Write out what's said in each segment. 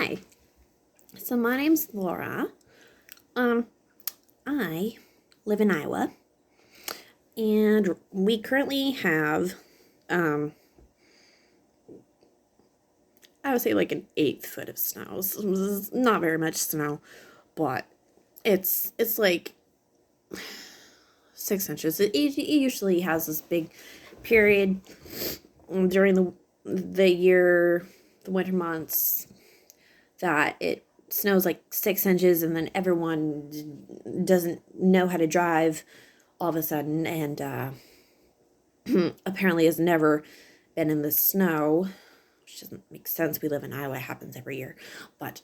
Hi, so my name's Laura. I live in Iowa, and we currently have, I would say like an 1/8 foot of snow. So it's not very much snow, but it's like 6 inches. It usually has this big period during the year, the winter months, that it snows like 6 inches, and then everyone doesn't know how to drive all of a sudden, and apparently has never been in the snow, which doesn't make sense. We live in Iowa; it happens every year. But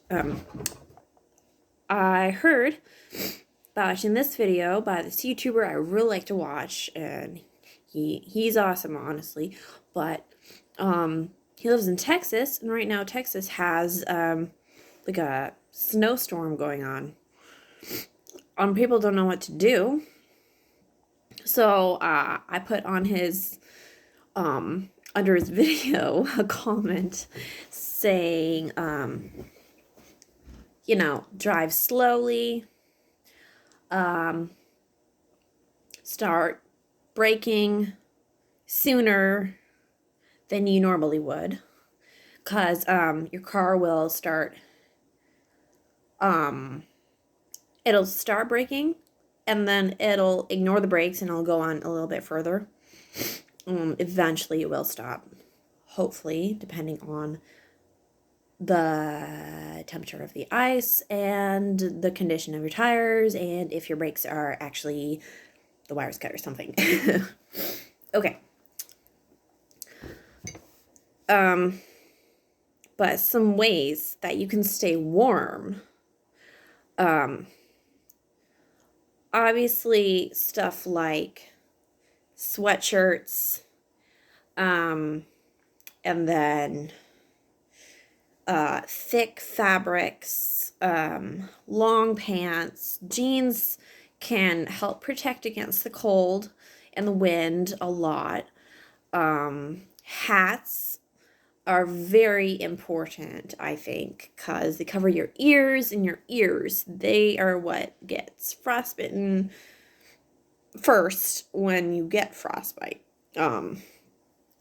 I heard by watching this video by this YouTuber I really like to watch, and he's awesome, honestly. But he lives in Texas, and right now Texas has like a snowstorm going on. People don't know what to do. So I put on his under his video a comment saying, drive slowly, start braking sooner than you normally would, because your car will start, it'll start braking, and then it'll ignore the brakes and it'll go on a little bit further. Eventually it will stop, hopefully, depending on the temperature of the ice and the condition of your tires, and if your brakes are actually the wires cut or something. Okay. But some ways that you can stay warm. Obviously stuff like sweatshirts, and then thick fabrics, long pants. Jeans can help protect against the cold and the wind a lot. Hats are very important, I think, because they cover your ears, and your ears, they are what gets frostbitten first when you get frostbite.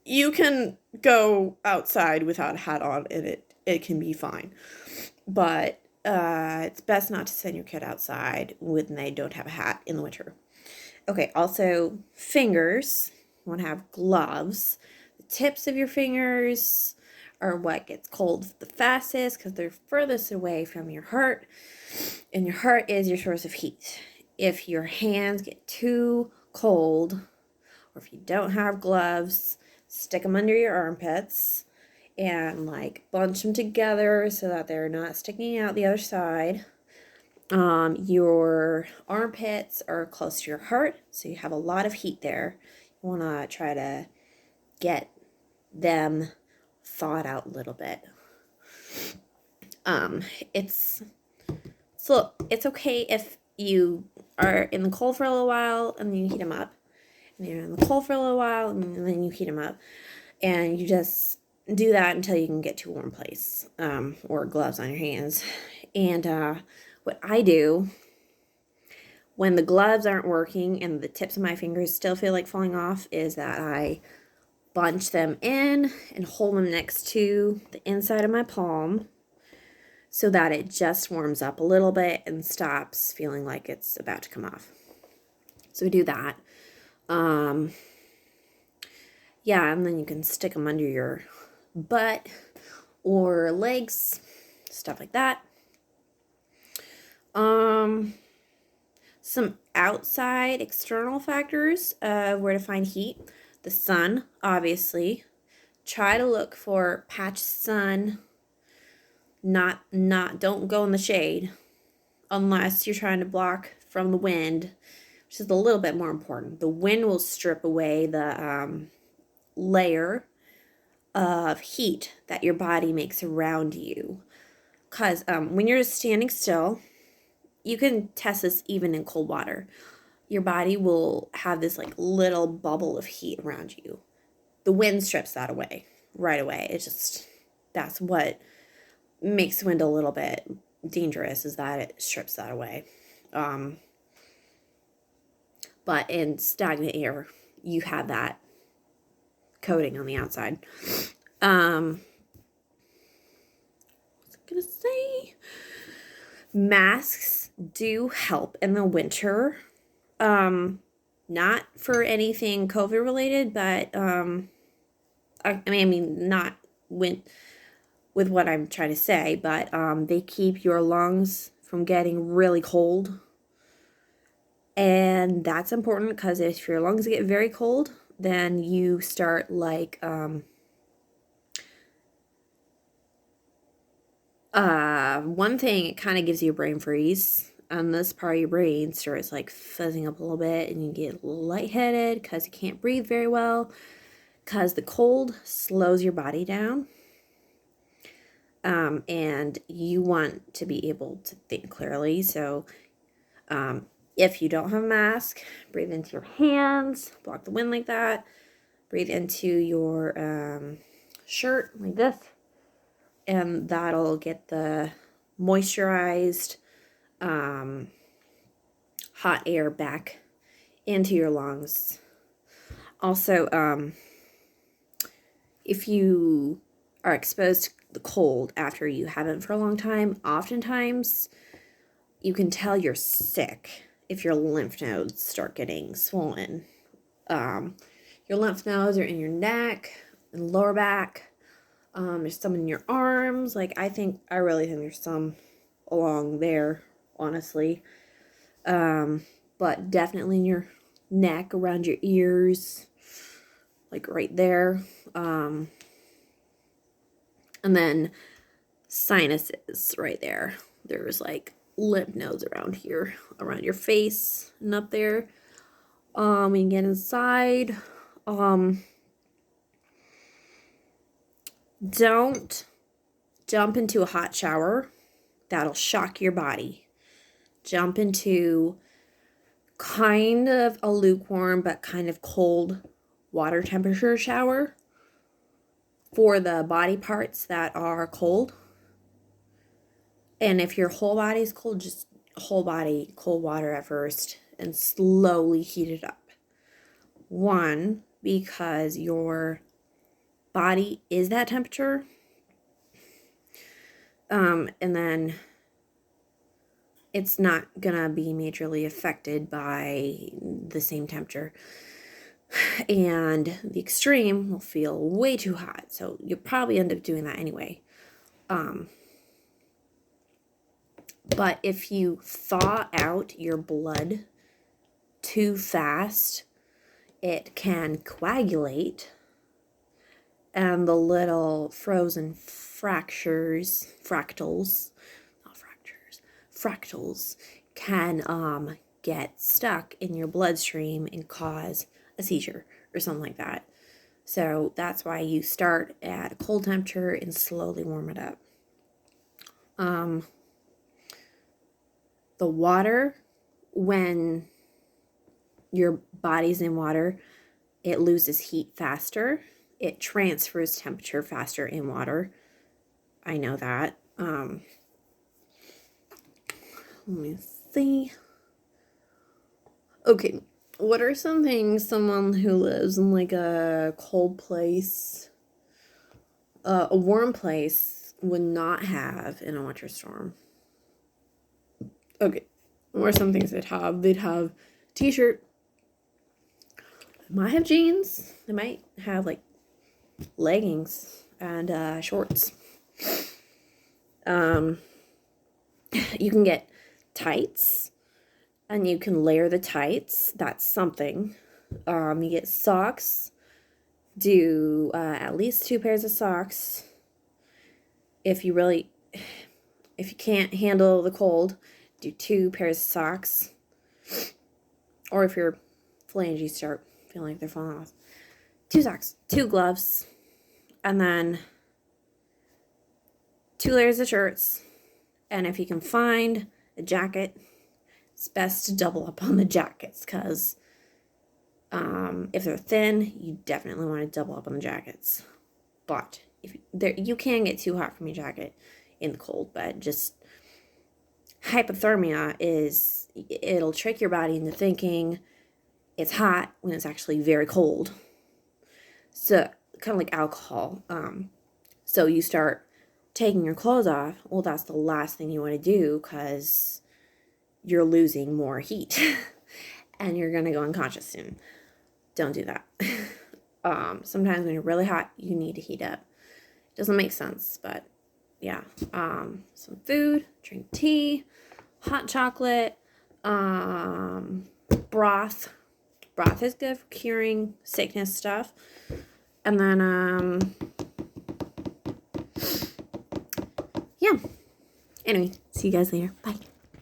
You can go outside without a hat on, and it can be fine. But it's best not to send your kid outside when they don't have a hat in the winter. Okay, also fingers. You want to have gloves. The tips of your fingers are what gets cold the fastest because they're furthest away from your heart, and your heart is your source of heat. If your hands get too cold, or if you don't have gloves, stick them under your armpits and like bunch them together so that they're not sticking out the other side. Your armpits are close to your heart, so you have a lot of heat there. You want to try to get them thawed out a little bit. It's okay if you are in the cold for a little while and then you heat them up, and you're in the cold for a little while and then you heat them up, and you just do that until you can get to a warm place, or gloves on your hands. And what I do when the gloves aren't working and the tips of my fingers still feel like falling off is that I bunch them in and hold them next to the inside of my palm so that it just warms up a little bit and stops feeling like it's about to come off. So we do that. Yeah, and then you can stick them under your butt or legs, stuff like that. Some outside external factors of where to find heat. The sun, obviously. Try to look for patch sun. Don't go in the shade unless you're trying to block from the wind, which is a little bit more important. The wind will strip away the layer of heat that your body makes around you. Because when you're just standing still, you can test this even in cold water. Your body will have this like little bubble of heat around you. The wind strips that away right away. It's just, that's what makes wind a little bit dangerous is that it strips that away. But in stagnant air, you have that coating on the outside. What was I gonna say? Masks do help in the winter. Not for anything COVID related, but I mean not with what I'm trying to say, but they keep your lungs from getting really cold. And that's important because if your lungs get very cold, then you start like one thing, it kind of gives you a brain freeze. And this part of your brain starts like fuzzing up a little bit, and you get lightheaded because you can't breathe very well because the cold slows your body down. And you want to be able to think clearly. So if you don't have a mask, breathe into your hands, block the wind like that. Breathe into your shirt like this, and that'll get the moisturized hot air back into your lungs. Also, if you are exposed to the cold after you haven't for a long time, oftentimes you can tell you're sick if your lymph nodes start getting swollen. Your lymph nodes are in your neck and lower back. There's some in your arms. Like, I really think there's some along there, honestly. But definitely in your neck, around your ears, like right there. And then sinuses right there. There's like lymph nodes around here, around your face and up there. You can get inside. Don't jump into a hot shower. That'll shock your body. Jump into kind of a lukewarm but kind of cold water temperature shower for the body parts that are cold. And if your whole body is cold, just whole body cold water at first and slowly heat it up. One, because your body is that temperature. And then it's not gonna be majorly affected by the same temperature. And the extreme will feel way too hot. So you'll probably end up doing that anyway. But if you thaw out your blood too fast, it can coagulate, and the little frozen fractals can get stuck in your bloodstream and cause a seizure or something like that. So that's why you start at a cold temperature and slowly warm it up. The water, when your body's in water, it loses heat faster. It transfers temperature faster in water. I know that. Let me see. Okay, what are some things someone who lives in like a cold place, a warm place, would not have in a winter storm? Okay, what are some things they'd have? They'd have a t-shirt. They might have jeans. They might have like leggings and shorts. You can get tights, and you can layer the tights. That's something. You get socks. Do at least 2 pairs of socks. If you can't handle the cold, do 2 pairs of socks. Or if your phalanges start feeling like they're falling off, 2 socks, 2 gloves, and then 2 layers of shirts. And if you can find a jacket, it's best to double up on the jackets, because if they're thin, you definitely want to double up on the jackets. But you can get too hot from your jacket in the cold, but just hypothermia it'll trick your body into thinking it's hot when it's actually very cold. So kind of like alcohol. So you start taking your clothes off. Well, that's the last thing you want to do because you're losing more heat and you're going to go unconscious soon. Don't do that. Sometimes when you're really hot, you need to heat up. Doesn't make sense, but yeah. Some food, drink tea, hot chocolate, broth. Broth is good for curing sickness stuff. And then, yeah. Anyway, see you guys later. Bye.